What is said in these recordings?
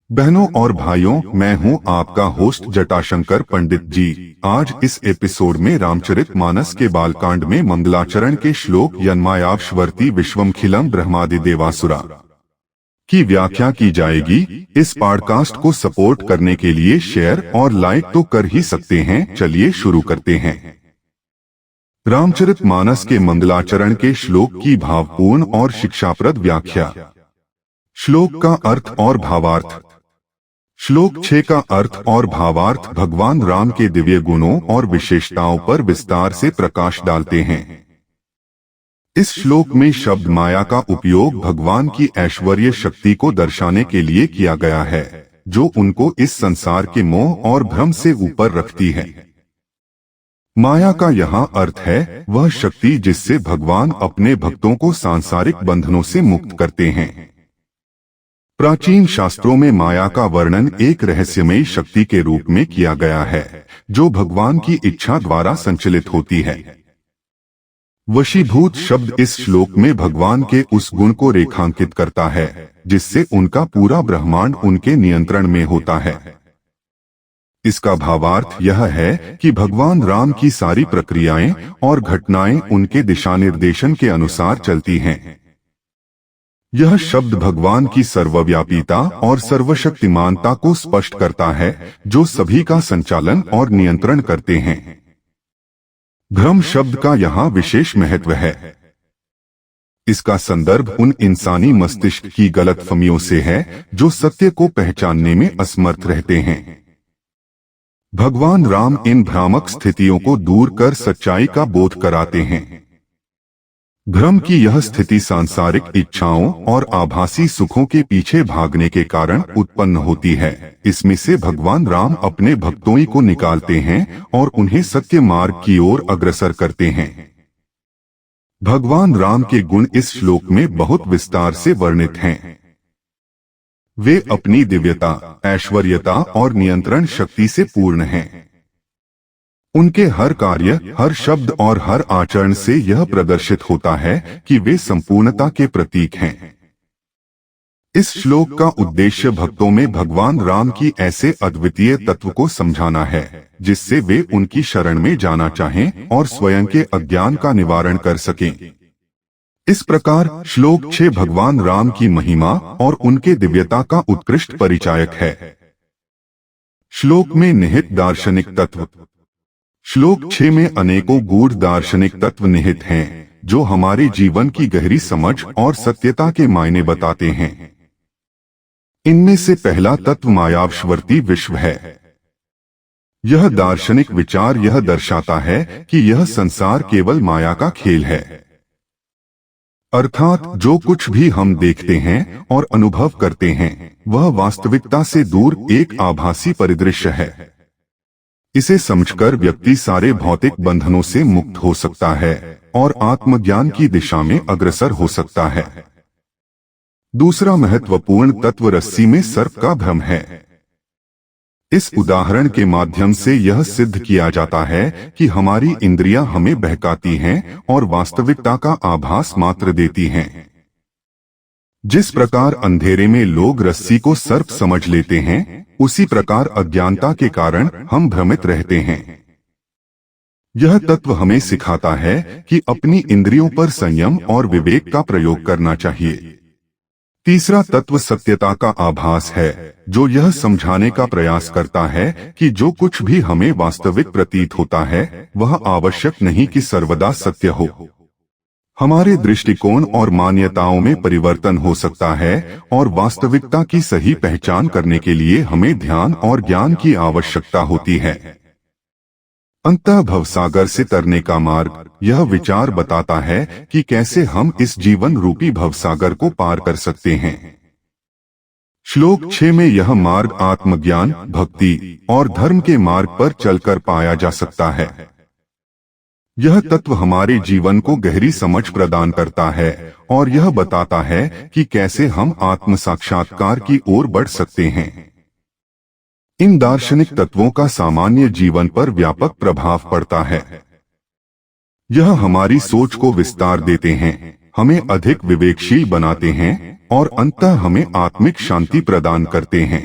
बहनों और भाइयों, मैं हूं आपका होस्ट जटाशंकर पंडित जी। आज इस एपिसोड में रामचरितमानस के बालकांड में मंगलाचरण के श्लोक यन्मायाश्वर्ति विश्वमखिलम ब्रह्मादिदेवासुरा की व्याख्या की जाएगी। इस पॉडकास्ट को सपोर्ट करने के लिए शेयर और लाइक तो कर ही सकते हैं। चलिए शुरू करते हैं। रामचरितमानस के मंगलाचरण के श्लोक की भावपूर्ण और शिक्षाप्रद व्याख्या। श्लोक का अर्थ और भावार्थ। श्लोक 6 का अर्थ और भावार्थ भगवान राम के दिव्य गुणों और विशेषताओं पर विस्तार से प्रकाश डालते हैं। इस श्लोक में शब्द माया का उपयोग भगवान की ऐश्वर्य शक्ति को दर्शाने के लिए किया गया है, जो उनको इस संसार के मोह और भ्रम से ऊपर रखती है। माया का यहाँ अर्थ है वह शक्ति जिससे भगवान अपने भक्तों को सांसारिक बंधनों से मुक्त करते हैं। प्राचीन शास्त्रों में माया का वर्णन एक रहस्यमयी शक्ति के रूप में किया गया है, जो भगवान की इच्छा द्वारा संचालित होती है। वशीभूत शब्द इस श्लोक में भगवान के उस गुण को रेखांकित करता है जिससे उनका पूरा ब्रह्मांड उनके नियंत्रण में होता है। इसका भावार्थ यह है कि भगवान राम की सारी प्रक्रियाएं और घटनाएं उनके दिशा निर्देशन के अनुसार चलती हैं। यह शब्द भगवान की सर्वव्यापीता और सर्वशक्तिमानता को स्पष्ट करता है, जो सभी का संचालन और नियंत्रण करते हैं। भ्रम शब्द का यहाँ विशेष महत्व है। इसका संदर्भ उन इंसानी मस्तिष्क की गलतफहमियों से है जो सत्य को पहचानने में असमर्थ रहते हैं। भगवान राम इन भ्रामक स्थितियों को दूर कर सच्चाई का बोध कराते हैं। भ्रम की यह स्थिति सांसारिक इच्छाओं और आभासी सुखों के पीछे भागने के कारण उत्पन्न होती है। इसमें से भगवान राम अपने भक्तों को निकालते हैं और उन्हें सत्य मार्ग की ओर अग्रसर करते हैं। भगवान राम के गुण इस श्लोक में बहुत विस्तार से वर्णित हैं। वे अपनी दिव्यता, ऐश्वर्यता और नियंत्रण शक्ति से पूर्ण हैं। उनके हर कार्य, हर शब्द और हर आचरण से यह प्रदर्शित होता है कि वे संपूर्णता के प्रतीक हैं। इस श्लोक का उद्देश्य भक्तों में भगवान राम की ऐसे अद्वितीय तत्व को समझाना है जिससे वे उनकी शरण में जाना चाहें और स्वयं के अज्ञान का निवारण कर सकें। इस प्रकार श्लोक 6 भगवान राम की महिमा और उनके दिव्यता का उत्कृष्ट परिचायक है। श्लोक में निहित दार्शनिक तत्व। श्लोक 6 में अनेकों गूढ़ दार्शनिक तत्व निहित हैं, जो हमारे जीवन की गहरी समझ और सत्यता के मायने बताते हैं। इनमें से पहला तत्व मायाश्वर्ती विश्व है। यह दार्शनिक विचार यह दर्शाता है कि यह संसार केवल माया का खेल है, अर्थात जो कुछ भी हम देखते हैं और अनुभव करते हैं वह वास्तविकता से दूर एक आभासी परिदृश्य है। इसे समझकर व्यक्ति सारे भौतिक बंधनों से मुक्त हो सकता है और आत्मज्ञान की दिशा में अग्रसर हो सकता है। दूसरा महत्वपूर्ण तत्व रस्सी में सर्प का भ्रम है। इस उदाहरण के माध्यम से यह सिद्ध किया जाता है कि हमारी इंद्रियां हमें बहकाती हैं और वास्तविकता का आभास मात्र देती हैं। जिस प्रकार अंधेरे में लोग रस्सी को सर्प समझ लेते हैं, उसी प्रकार अज्ञानता के कारण हम भ्रमित रहते हैं। यह तत्व हमें सिखाता है कि अपनी इंद्रियों पर संयम और विवेक का प्रयोग करना चाहिए। तीसरा तत्व सत्यता का आभास है, जो यह समझाने का प्रयास करता है कि जो कुछ भी हमें वास्तविक प्रतीत होता है वह आवश्यक नहीं कि सर्वदा सत्य हो। हमारे दृष्टिकोण और मान्यताओं में परिवर्तन हो सकता है और वास्तविकता की सही पहचान करने के लिए हमें ध्यान और ज्ञान की आवश्यकता होती है। अंततः भवसागर से तरने का मार्ग यह विचार बताता है कि कैसे हम इस जीवन रूपी भवसागर को पार कर सकते हैं। श्लोक 6 में यह मार्ग आत्मज्ञान, भक्ति और धर्म के मार्ग पर चलकर पाया जा सकता है। यह तत्व हमारे जीवन को गहरी समझ प्रदान करता है और यह बताता है कि कैसे हम आत्म साक्षात्कार की ओर बढ़ सकते हैं। इन दार्शनिक तत्वों का सामान्य जीवन पर व्यापक प्रभाव पड़ता है। यह हमारी सोच को विस्तार देते हैं, हमें अधिक विवेकशील बनाते हैं और अंततः हमें आत्मिक शांति प्रदान करते हैं।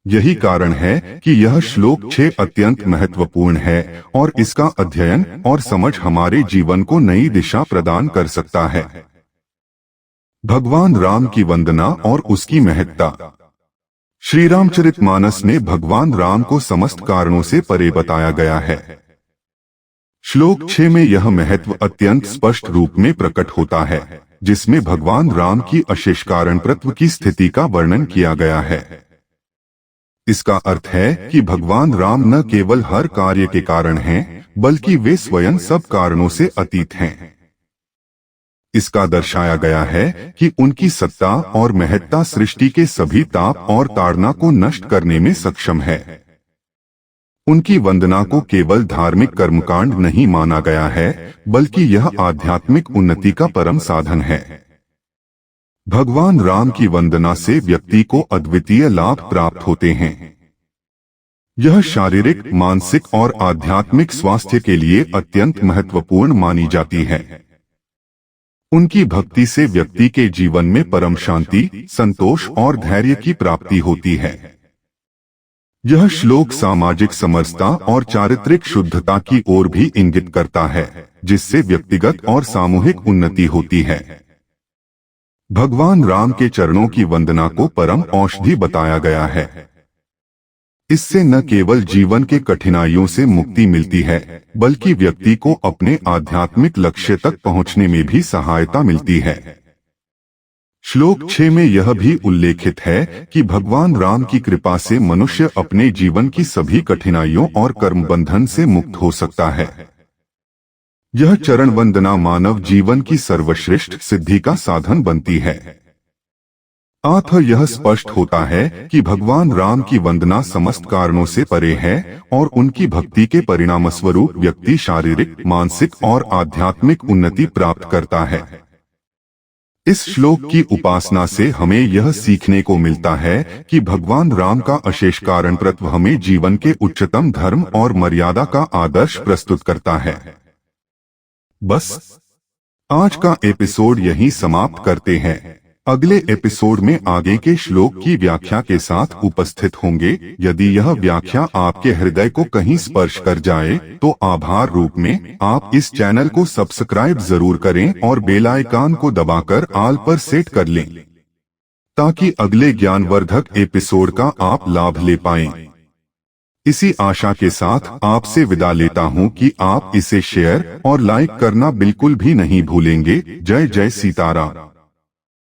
यही कारण है कि यह श्लोक 6 अत्यंत महत्वपूर्ण है और इसका अध्ययन और समझ हमारे जीवन को नई दिशा प्रदान कर सकता है। भगवान राम की वंदना और उसकी महत्ता। श्री रामचरितमानस में भगवान राम को समस्त कारणों से परे बताया गया है। श्लोक 6 में यह महत्व अत्यंत स्पष्ट रूप में प्रकट होता है, जिसमें भगवान राम की अशेष कारणप्रत्व की स्थिति का वर्णन किया गया है। इसका अर्थ है कि भगवान राम न केवल हर कार्य के कारण हैं, बल्कि वे स्वयं सब कारणों से अतीत हैं। इसका दर्शाया गया है कि उनकी सत्ता और महत्ता सृष्टि के सभी ताप और ताड़ना को नष्ट करने में सक्षम है। उनकी वंदना को केवल धार्मिक कर्मकांड नहीं माना गया है, बल्कि यह आध्यात्मिक उन्नति का परम साधन है। भगवान राम की वंदना से व्यक्ति को अद्वितीय लाभ प्राप्त होते हैं। यह शारीरिक, मानसिक और आध्यात्मिक स्वास्थ्य के लिए अत्यंत महत्वपूर्ण मानी जाती है। उनकी भक्ति से व्यक्ति के जीवन में परम शांति, संतोष और धैर्य की प्राप्ति होती है। यह श्लोक सामाजिक समरसता और चारित्रिक शुद्धता की ओर भी इंगित करता है, जिससे व्यक्तिगत और सामूहिक उन्नति होती है। भगवान राम के चरणों की वंदना को परम औषधि बताया गया है। इससे न केवल जीवन के कठिनाइयों से मुक्ति मिलती है, बल्कि व्यक्ति को अपने आध्यात्मिक लक्ष्य तक पहुंचने में भी सहायता मिलती है। श्लोक 6 में यह भी उल्लेखित है कि भगवान राम की कृपा से मनुष्य अपने जीवन की सभी कठिनाइयों और कर्म बंधन से मुक्त हो सकता है। यह चरण वंदना मानव जीवन की सर्वश्रेष्ठ सिद्धि का साधन बनती है। अतः यह स्पष्ट होता है कि भगवान राम की वंदना समस्त कारणों से परे है और उनकी भक्ति के परिणामस्वरूप व्यक्ति शारीरिक, मानसिक और आध्यात्मिक उन्नति प्राप्त करता है। इस श्लोक की उपासना से हमें यह सीखने को मिलता है कि भगवान राम का अशेष कारणप्रत्व हमें जीवन के उच्चतम धर्म और मर्यादा का आदर्श प्रस्तुत करता है। बस आज का एपिसोड यहीं समाप्त करते हैं। अगले एपिसोड में आगे के श्लोक की व्याख्या के साथ उपस्थित होंगे। यदि यह व्याख्या आपके हृदय को कहीं स्पर्श कर जाए तो आभार रूप में आप इस चैनल को सब्सक्राइब जरूर करें और बेल आइकन को दबाकर ऑल पर सेट कर लें, ताकि अगले ज्ञानवर्धक एपिसोड का आप लाभ ले पाएं। इसी आशा के साथ आपसे विदा लेता हूं कि आप इसे शेयर और लाइक करना बिल्कुल भी नहीं भूलेंगे। जय जय सीताराम।